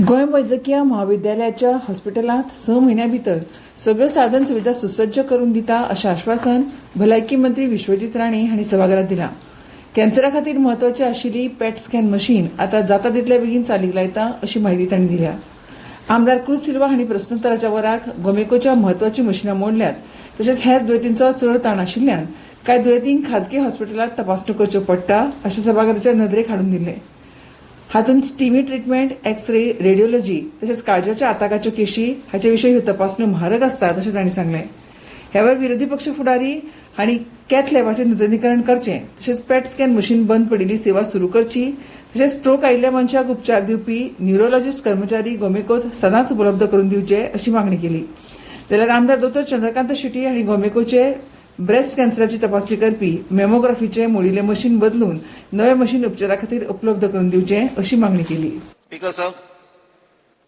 गोंय वैजकीय महाविद्यालयाच्या हॉस्पिटलांत 6 म्हयन्यां भितर सगळ्यो साधन सुविधा सुसज्ज करून दिता अशें आश्वासन भलायकी मंत्री विश्वजीत राणे हांणी सभाघरांत दिलां. कॅन्सरा खातीर म्हत्वाची आशिल्ली पॅट स्कॅन मशीन आतां जाता तितले बेगीन चालीक लायता अशी म्हायती तांणी दिल्या. आमदार क्रूज सिल्वा हांणी प्रस्नोत्तराच्या वराक गोमेकोच्या म्हत्वाची मशिनां मोडल्यात तशेंच हेर दुयेंतींचो चड ताण आशिल्ल्यान कांय दुयेंतींक खाजगी हॉस्पिटलांत तपासण्यो करच्यो पडटा अशें सभाघराच्या नदरेक हाडून दिलें. हातूंत स्टिमी ट्रिटमेंट, एक्स-रे, रेडिओलॉजी तशेंच काळजाच्या आताकाच्यो केशी हाचे विशीं ह्यो तपासण्यो म्हारग आसतात अशें तांणी सांगलें. ह्या वेळार विरोधी पक्ष फुडारी हांणी कॅथ लॅबाचें नूतनीकरण करचें तशेंच पॅट स्कॅन मशीन बंद पडिल्ली सेवा सुरू करची तशेंच स्ट्रोक आयिल्ल्या मनशाक उपचार दिवपी न्युरोलॉजिस्ट कर्मचारी गोमेकोत सदांच उपलब्ध करून दिवचे अशी मागणी केली. जाल्यार आमदार दोतोर चंद्रकांत शेट्टी हांणी गोमेकोचे ब्रेस्ट कॅन्सराची तपासणी करपी मॅमोग्राफीचे मोडिल्ले मशीन बदलून नवे मशीन उपचारा खातीर उपलब्ध करून दिवचे अशी मागणी केली. स्पीकर सर,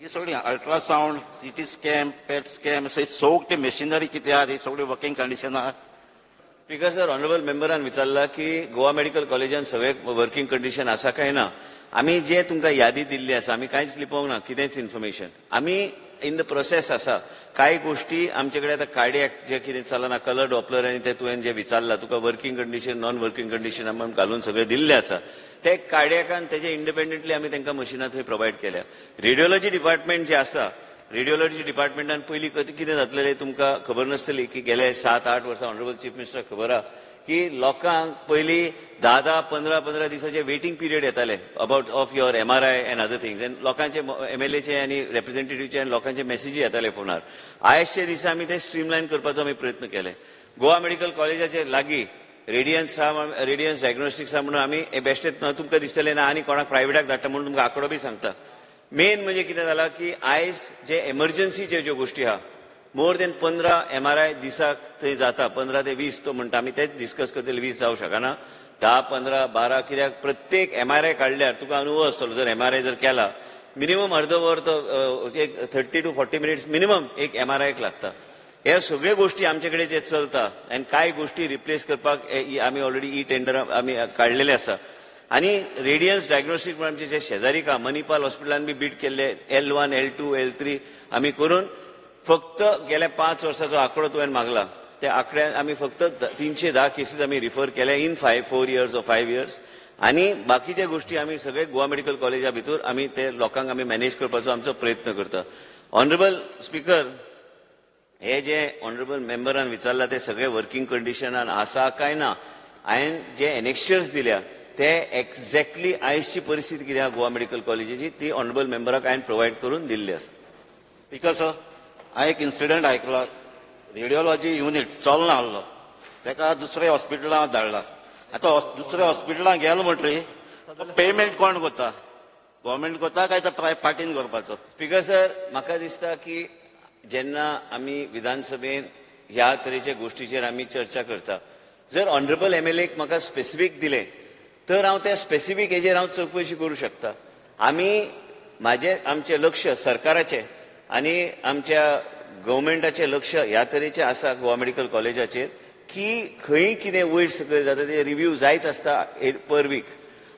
ही सगळी अल्ट्रासाउंड, सीटी स्कॅन, पेट स्कॅन अशी सगळी मशिनरी किती आहा, ही सगळी वर्किंग कंडिशन आहा? स्पीकर सर, ऑनरेबल मेंबरान विचारला की गोवा मेडिकल कॉलेजान सगळे वर्किंग कंडिशन आसा काय ना. आमी जे तुमकां यादी दिल्ली आसा आमी कांयच लिपोवंक ना, कितेंच इन्फॉर्मेशन आमी इन द प्रोसेस आसा. कांय गोष्टी आमचे कडेन आतां कार्डियाक जे कितें चलना, कलर डॉपलर आनी ते तुवें जे विचारला तुका working condition, non working condition आमी घालून सगळे दिल्ले आसा. ते कार्डियाकान तेजे इंडिपेंडंटली आमी तांकां मशिनां थंय प्रोवायड केल्या. रेडिओलॉजी डिपार्टमेंट जे आसा, रेडिओलॉजी डिपार्टमेंटान पयलीं कितें जातलें तुमकां खबर नासतली की गेले 7-8 वर्सां ऑनरेबल चीफ मिनिस्टर खबर आहा की लोकांक पयलीं 10-10, 15-15 दिसाचे वेटिंग पिरियड येताले about of your MRI end other things. End लोकांचे MLAचे आनी रिप्रेझेंटेटिव्हचे आनी लोकांचे मेसेजी येताले फोनार. आयजचे दिसा आमी ते स्ट्रीमलायन करपाचो आमी प्रयत्न केले. गोवा मेडिकल कॉलेजाचे लागीं रेडियन्स डायग्नोस्टिक्स आहा म्हणून आमी बेश्टेच तुमकां दिसतलें ना आनी कोणाक प्रायवेटाक धाडटा म्हणून तुमकां आंकडो बी सांगता. मेन म्हणजे कितें जालां की आयज जे एमर्जन्सीचे ज्यो गोष्टी आहा, मोर देन 15 MRI दिसाक थंय जाता. 15 ते 20 तो म्हणटा आमी तेच डिस्कस करतले. 20 जावं शकना, 10, 15, 12. कित्याक प्रत्येक MRI काडल्यार तुका अनुभव आसतलो. जर MRI जर केला मिनिमम अर्द वर तो एक 30 to 40 मिनिट्स मिनिमम एक MRI लागता. ह्या सगळ्यो गोष्टी आमचे कडेन जे चलता आनी कांय गोष्टी रिप्लेस करपाक आमी ऑलरेडी टेंडर आमी काडलेले आसा. आनी रेडियन्स डायग्नोस्टिक म्हणून आमचे जे शेजारी का मणिपाल हॉस्पिटलान बी बीट केल्ले L1, L2, L3 आमी करून फक्त गेल्या 5 वर्साचो आंकडो तुवें मागला त्या आंकड्यान आमी फक्त 310 केसीस आमी रिफर केल्या इन 4 years or 5 years. आनी बाकीचे गोष्टी आमी सगळे गोवा मेडिकल कॉलेजा भितर आमी ते लोकांक आमी मॅनेज करपाचो आमचो प्रयत्न करता. ऑनरेबल स्पीकर, हे जे ऑनरेबल मेंबरान विचारला ते सगळे वर्किंग कंडिशनान आसा काय ना. हांवें जे एनेक्शर्स दिल्या ते एक्झॅक्टली आयजची परिस्थिती कितें आहा गोवा मेडिकल कॉलेजीची ती ऑनरेबल मेंबराक हांवें प्रोवायड करून दिल्ली आसा. स्पीकर सर, हांवें एक इन्सिडंट आयकला. रेडिओलॉजी युनिट चलना आसलो, ताका दुसऱ्या हॉस्पिटलांत धाडला. आतां दुसऱ्या हॉस्पिटलांत गेलो म्हणटरी पेमेंट कोण करता? गव्हर्मेंट करता काय तो पार्टीन करपाचो? स्पीकर सर, म्हाका दिसता की जेन्ना आमी विधानसभेन ह्या तरेच्या गोष्टीचेर आमी चर्चा करता, जर ऑनरेबल MLAक म्हाका स्पेसिफीक दिलें तर हांव त्या स्पेसिफीक हेजेर हांव चवकशी करूं शकता. आमचें लक्ष सरकाराचें आनी आमच्या गव्हर्मेंटाचें लक्ष ह्या तरेचें आसा गोवा मेडिकल कॉलेजाचेर की खंय कितें वयर सकयल जाता ते रिव्ह्यू जायत आसता पर वीक.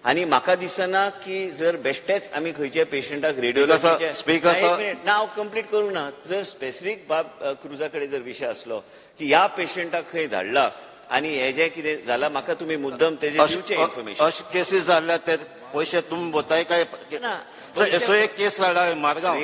आनी म्हाका दिसना की जर बेश्टेच आमी खंयच्या पेशंटाक रेडिओलॉजीचे नांव कंप्लीट करूं ना. जर स्पेसिफीक बाब क्रुजा कडेन जर विशय आसलो की ह्या पेशंटाक खंय धाडला आनी हे जे कितें जालां म्हाका तुमी मुद्दम तेजे दिवचें इन्फॉर्मेशन. अशे केसीस जाल्ल्या ते पयशे तुमी भरताय काय? असो एक केस धाडला मारगांव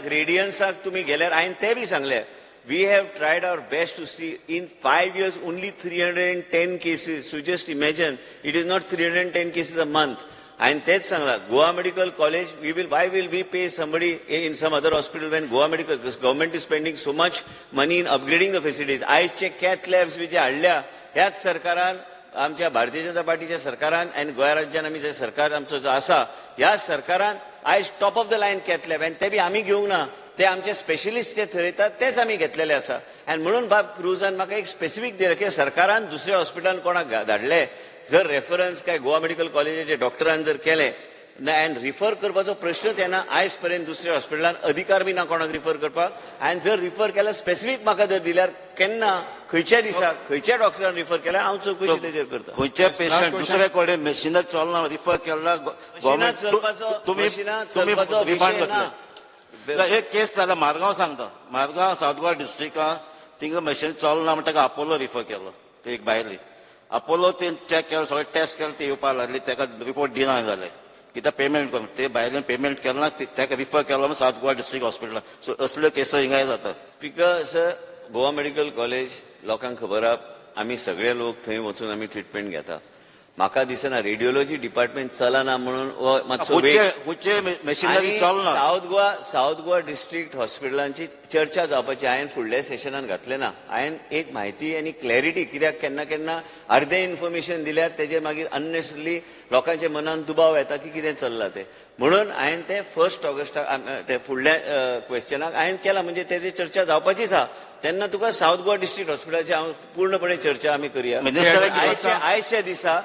रेडियन्साक तुमी गेल्यार हांवें ते बी सांगले. We have tried our best to see in 5 years only 310 cases. So just imagine, it is not 310 cases a month. And तेच सांगला Goa medical college why will we pay somebody in some other hospital when because government is spending so much money in upgrading the facilities. आयजचे cath labs बी जे हाडल्या ह्याच सरकारान, आमच्या भारतीय जनता पार्टीच्या सरकारान आनी गोंय राज्यान आमी जे सरकार आमचो जो आसा ह्या सरकारान आयज top of the line cath lab आनी ते बी आमी घेवंक ना. ते आमचे स्पेशलिस्ट जे थरयतात तेच आमी घेतलेले आसा. आनी म्हणून बाब क्रुजान म्हाका एक स्पेसिफीक दिलें की सरकारान दुसऱ्या हॉस्पिटलान कोणाक धाडले जर रेफरन्स काय गोवा मेडिकल कॉलेजाच्या डॉक्टरान जर केले अँड रिफर करपाचो प्रश्नच येना आयज पर्यंत दुसऱ्या हॉस्पिटलान अधिकार बी ना कोणाक रिफर करपाक हांवें जर रिफर केल्यार स्पेसिफीक म्हाका जर दिल्यार केन्ना खंयच्या दिसा खंयच्या डॉक्टरान रिफर केल्यार हांव चवकशी तेजेर करता. खंयच्या पेशंट दुसरे कडेन मशिनार चलना रिफर केला मशिनार चलपाचो रिफंड विशय ना. करतले. एक केस जाला मारगांव सांगता मारगांव सावथ गोवा डिस्ट्रिक्टात थिंगा मशीन चलना म्हणटा ताका अपोलो रिफर केलो ते एक बायली अपोलो ते चॅक केलो सगळे टेस्ट केले ते येवपाक लागली ताका रिपोर्ट दिना जाले कित्याक पेमेंट करून ते बायलेन पेमेंट केलो ना ताका रिफर केलो सावथ गोवा डिस्ट्रिक्ट हॉस्पिटलान. सो असल्यो केस हिंगाय जातात. Speaker sir Goa medical college लोकांक खबर आहा आमी सगळे लोक थंय वचून आमी ट्रिटमेंट घेता. म्हाका दिसना रेडिओलॉजी डिपार्टमेंट चलना म्हणून मातसो मशिनरी चलना. सावथ गोवा डिस्ट्रिक्ट हॉस्पिटलांची चर्चा जावपाची हांवें फुडल्या सेशनान घातले ना. हांवें एक म्हायती आनी क्लॅरिटी कित्याक केन्ना केन्ना अर्धे इन्फॉर्मेशन दिल्यार तेजेर मागीर अननेसेसरली लोकांच्या मनान दुबाव येता की कितें चल्लां तें म्हणून हांवें ते 1 ऑगस्टाक ते फुडल्या क्वेश्चनाक हांवें केला म्हणजे तेजी चर्चा जावपाचीच आहा तेन्ना तुका सावथ गोवा डिस्ट्रिक्ट हॉस्पिटलाची हांव पूर्णपणे चर्चा आमी करया. आयजच्या दिसा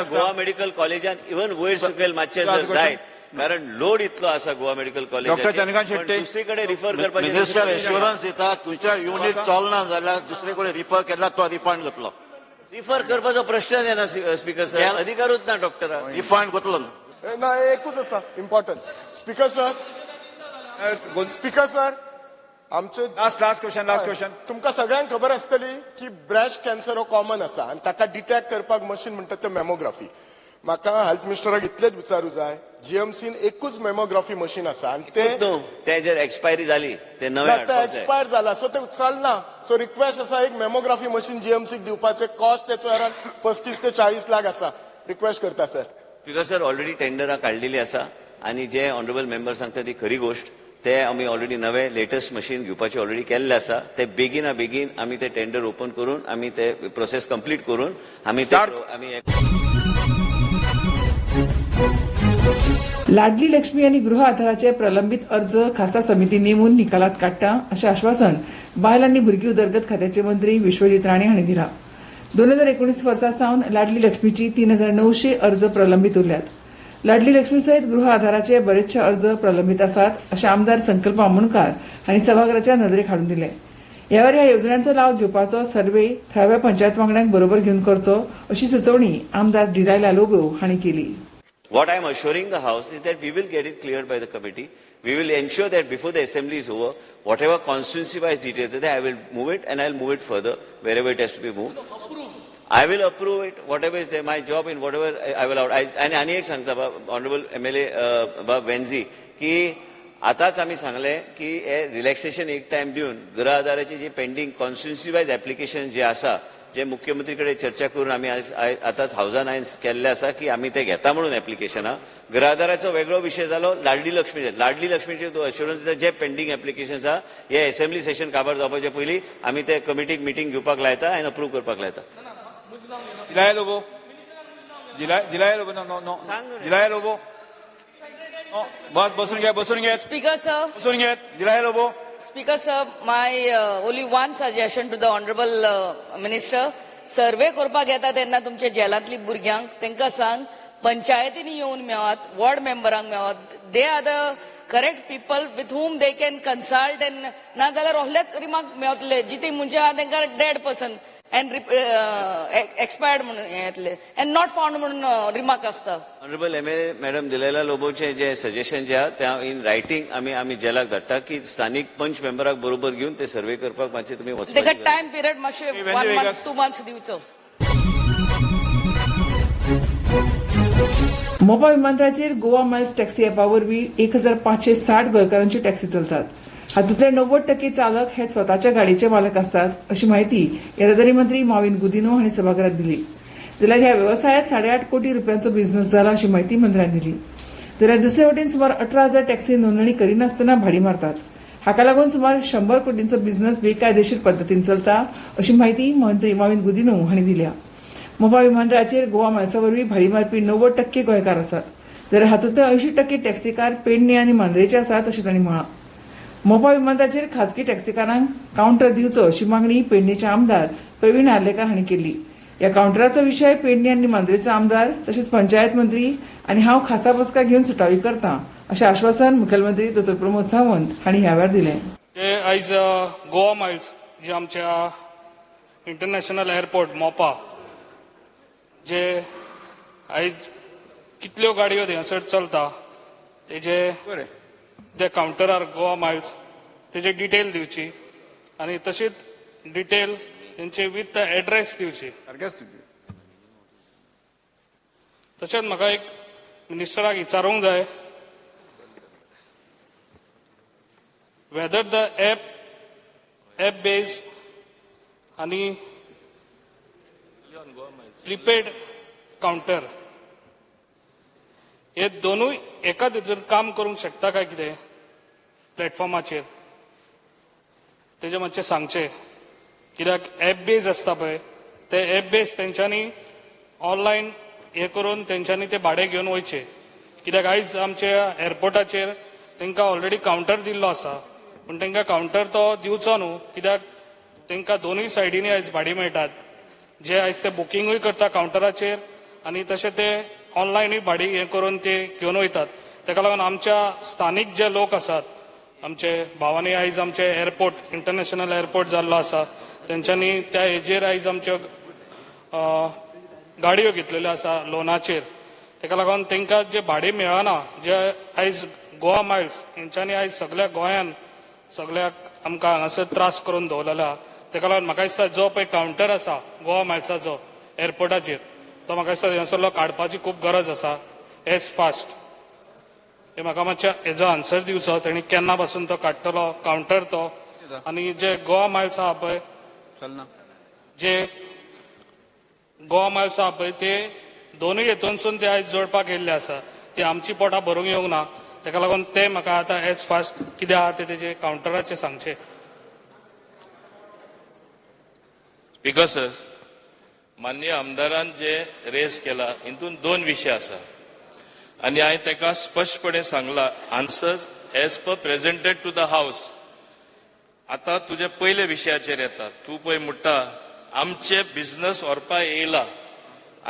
गोवा मेडिकल कॉलेजान इवन वयर सकयल मातशें जर जायत कारण लोड इतलो आसा गोवा मेडिकल कॉलेजाचेर दुसरीकडे रिफर करपाचें मिनिस्टर एश्युरन्स दिता खंयच्या युनिट चलना जाल्यार दुसरे कडेन रिफर केल्यार तो रिफंड जातलो. रिफर करपाचो प्रश्नच येना स्पीकर सर अधिकारूच ना डॉक्टरा रिफंड जातलो ना एकूच आसा इम्पॉर्टंट स्पीकर सर आमचे लास्ट क्वेश्चन तुमकां सगळ्यांक खबर आसतली की ब्रेस्ट कॅन्सर हो कॉमन आसा आनी ताका डिटेक्ट करपाक मशीन म्हणटा ते मॅमोग्राफी. म्हाका हेल्थ मिनिस्टराक इतलेच विचारूं जाय जीएमसीन एकूच मॅमोग्राफी मशीन आसा आनी ते जर एक्सपायरी जाली ते नवे एक्सपायर जाला सो ते चलना. सो रिक्वेस्ट आसा एक मॅमोग्राफी मशीन जीएमसीक दिवपाचे कॉस्ट तेचो अरावंड 35 ते 40 लाख आसा. रिक्वेस्ट करता सर. स्पीकर सर ऑलरेडी टेंडरां काडलेली आसा आनी जे ऑनरेबल मेंबर सांगता ती खरी गोष्ट ते आमी ऑलरेडी नवे लेटेस्ट मशीन घेवपाचे ऑलरेडी केल्ले आसा. ते बेगीना बेगीन आमी ते टेंडर ओपन करून आमी ते प्रोसेस कंप्लीट करून आमी लाडली लक्ष्मी आणि गृह आधाराचे प्रलंबित अर्ज खासा समिती नेमून निकालात काडटा अशें आश्वासन बायल आनी भुरगीं उदरगत खात्याचे मंत्री विश्वजीत राणे हांणी दिला. 2019 वर्सा सावन लाडली लक्ष्मीची 3900 अर्ज प्रलंबित उरल्यात. लाडली लक्ष्मी सयत गृह आधाराचे बरेचशे अर्ज प्रलंबित आसात अशें आमदार संकल्प आमोणकार हांणी सभागृहाच्या नदरेक हाडून दिले. ह्या वेळार ह्या येवजण्यांचो लाव घेवपाचो सर्वे थळाव्या पंचायत वांगड्यांक बरोबर घेवन करचो अशी सुचोवणी आमदार डिरायला लोबो हांणी केली. What I am assuring the House is that we will get it cleared by the committee. We will ensure that before the assembly is over, whatever constituency-wise details are there, I will move it and I will move it further wherever it has to be moved. I will approve it, whatever is there, my job in whatever I will out. आणि एक सांगता honourable MLA वेन्झी की आताच आम्ही सांगले की हे relaxation एक टाइम दिवन गृह आधाराची जी पेंडिंग कॉन्स्टिट्युन्सी-वाइज ऍप्लिकेशन जे आसा जे मुख्यमंत्री कडेन चर्चा करून आमी आताच हावजान हांवें केल्ले आसा की आमी ते घेता म्हणून ऍप्लिकेशनां. गृह आधाराचो वेगळो विशय जालो लाडली लक्ष्मीचे तो अश्युरन्स दिता जे पेंडिंग ऍप्लिकेशन्स आहा हे असेंब्ली सेशन काबार जावपाचे पयलीं आमी ते कमिटीक मिटींग घेवपाक लायता आनी अप्रूव्ह करपाक लायता. बसून घे Speaker sir, my only one suggestion to the honorable minister, survey करपाक येता तेन्ना तुमच्या जेलांतली भुरग्यांक तांकां सांग पंचायतींनी येवन मेळात वॉर्ड मेंबरांक मेळात. They are the correct people with whom they can consult and ना जाल्यार असलेच रिमार्क मेळटले जिथे म्हणजे आहा तांकां डेड पर्सन and expired म्हणून येतले and not found म्हणून रिमार्क आसता. ऑनरेबल MLA मॅडम दिलेला लोबोचे जे सजेशन जे आहा ते इन रायटिंग आमी जेलाक धाडटा की स्थानिक पंच मेंबराक बरोबर घेवन ते सर्वे करपाक मातशें तुमी ताका टायम पिरियड मातशें 1 month 2 months दिवचो. मोपा विमानतळाचेर गोवा मायल्स टॅक्सी ॲपा वरवीं 1560 गोंयकारांच्यो टॅक्सी चलतात. हातूंतले 90% चालक हे स्वताच्या गाडयेचे मालक असतात अशी माहिती येरादारी मंत्री मॉविन गुदिनो हांणी सभागृहात दिली. जाल्यार ह्या व्यवसायात 8.5 कोटी रुपयांचो बिझनेस जाला अशी माहिती मंत्र्यांनी दिली. जाल्यार दुसरे वटेन सुमार 18,000 टॅक्सी नोंदणी करिनासतना भाडी मारतात. हाका लागून सुमार 100 कोटींचो बिझनेस बेकायदेशीर पद्दतीन चलता अशी माहिती मंत्री मॉविन गुदिनो हांणी दिल्या. मोपा विमानतळाचेर गोवा मायल्सा वरवीं भाडी मारपी 90% गोंयकार आसात. जाल्यार हातूंतले 80% टॅक्सीकार पेडणे आनी मांद्रेचे आसात अशें तांणी म्हळां. मोपा विमानतळाचेर खासगी टॅक्सीकारांक कावंटर दिवचो अशी मागणी पेडणेचे आमदार प्रवीण आर्लेकर हांणी केली. या कावंटराचो विशय पेडणे आनी मांद्रेचे आमदार तशेंच पंचायत मंत्री आणि हांव खासा बसका घेवन सुटावी करता अशें आश्वासन मुखेलमंत्री दोतोर प्रमोद सावंत हांणी ह्या वेळार दिलें. ते आयज गोवा मायल्स जे आमच्या इंटरनॅशनल एअरपोर्ट मोपा जे आयज कितल्यो गाडयो थंयसर चलता ते काउंटरार गोवा मायल्स तेजे डिटेल दिवची आनी तशीच डिटेल तेंचे विथ एड्रेस दिवची. तशेंच म्हाका एक मिनिस्टराक विचारूंक जाय whether the app based आणि प्रीपेड काउंटर हे दोनूय एका तितून काम करूंक शकता काय कितें प्लॅटफॉर्माचेर तेजे मातशें सांगचें. कित्याक ॲप बेज आसता पळय ते ॲप बेज तेंच्यांनी ऑनलायन हे करून तेंच्यांनी ते भाडे घेवन वयचे. कित्याक आयज आमच्या एअरपोर्टाचेर तांकां ऑलरेडी काउंटर दिल्लो आसा पूण तांकां काउंटर तो दिवचो न्हू कित्याक तांकां दोनूय सायडींनी आयज भाडी मेळटात जे आयज ते बुकींगूय करता काउंटराचेर आनी तशें ते ऑनलायनूय भाडी हे करून ते घेवन वयतात. ताका लागून आमच्या स्थानीक जे लोक आसात आमचे भावांनी आयज आमचे एअरपोर्ट इंटरनॅशनल एअरपोर्ट जाल्लो आसा तेंच्यांनी त्या हेजेर आयज आमच्यो गाडयो घेतलेल्यो आसा लोनाचेर. ताका लागून तांकां जे भाडे मेळना जे आयज गोवा मायल्स हेंच्यांनी आयज सगळ्या गोंयांत सगळ्याक आमकां हांगासर त्रास करून दवरलेला. ताका लागून म्हाका दिसता जो पळय काउंटर आसा गोवा मायल्साचो एअरपोर्टाचेर तो म्हाका दिसता थंयसरलो काडपाची खूब गरज आसा एज फास्ट. हे म्हाका मातशें हेजो आन्सर दिवचो तेणी केन्ना पासून तो काडटलो काउंटर तो आनी जे गोवा मायल्स आहा पळय जे गोवा मायल्स आहा पळय ते दोनूय हेतूनसून ते आयज जोडपाक येयल्ले आसा ती आमची पोटां भरूंक येवंक ना. ताका लागून ते म्हाका आतां एज फास्ट कितें आहा ते तेजे काउंटराचेर सांगचे. स्पीकर सर, माननीय आमदारान जे रेज केला हितून दोन विशय आसा आनी हांवें ताका स्पश्टपणे सांगला answers as per presented to the house. आता तुजे पयले विशयाचेर येता. तूं पळय म्हणटा आमचे बिझनस व्हरपा येयला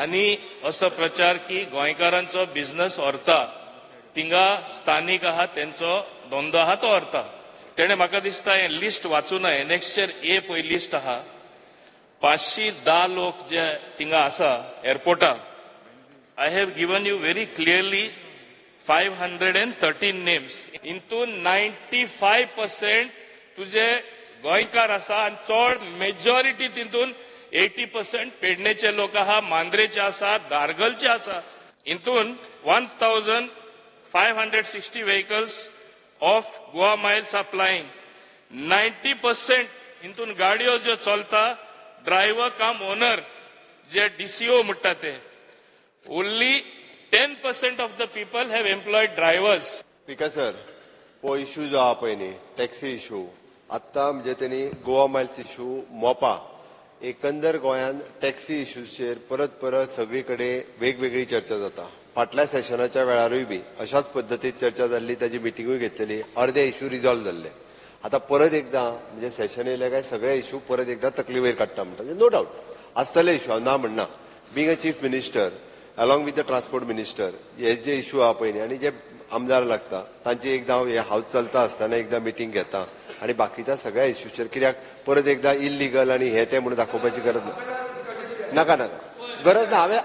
आनी असो प्रचार की गोंयकारांचो बिझनस व्हरता थिंगा स्थानीक आहा तेंचो धंदो आहा तो व्हरता. तेणे म्हाका दिसता हें लिस्ट वाचूं नये. नेक्स्टचेर ए पळय लिस्ट आहा 510 लोक जे थिंगा आसा एअरपोर्टार. I have given you very clearly 513 names. Intun 95% तुझे गोंयकार आसा आनी चड मेजॉरिटी तितून 80% पेडणेचे लोक आहा, मांद्रेचे आसा, दारगलचे आसा. इंतून 1560 vehicles of Goa Miles are flying. 90% इंतून गाडयो ज्यो चलता ड्रायव्हर कम ओनर जे DCO म्हणटा ते. Only 10% of the people have employed drivers. Speaker sir, हो इश्यू जो आहा पळय न्ही टॅक्सी इश्यू आत्तां म्हणजे तेणी गोवा मायल्स इश्यू मोपा एकंदर गोंयांत टॅक्सी इश्यूचेर परत परत सगळी कडेन वेगवेगळी चर्चा जाता. फाटल्या सेशनाच्या वेळारूय बी अशाच पद्दतीन चर्चा जाल्ली ताची मिटिंगूय घेतलेली अर्दे इश्यू रिजॉल्व जाल्ले. आता परत एकदां म्हणजे सेशन येयले काय सगळे इश्यू परत एकदां तकली वयर काडटा म्हणटा नो डावट आसतले इश्यू हांव ना म्हणना. Being a chief minister along with the transport minister हे जे इश्यू आहा पळय न्ही आनी जे आमदार लागता तांची एकदां हे हाऊस चलता आसतना एकदां मिटींग घेता आनी बाकीच्या सगळ्या इश्यूचेर कित्याक परत एकदां इल्लिगल आनी हे ते म्हणून दाखोवपाची गरज ना. नाका नाका गरज ना. हांवें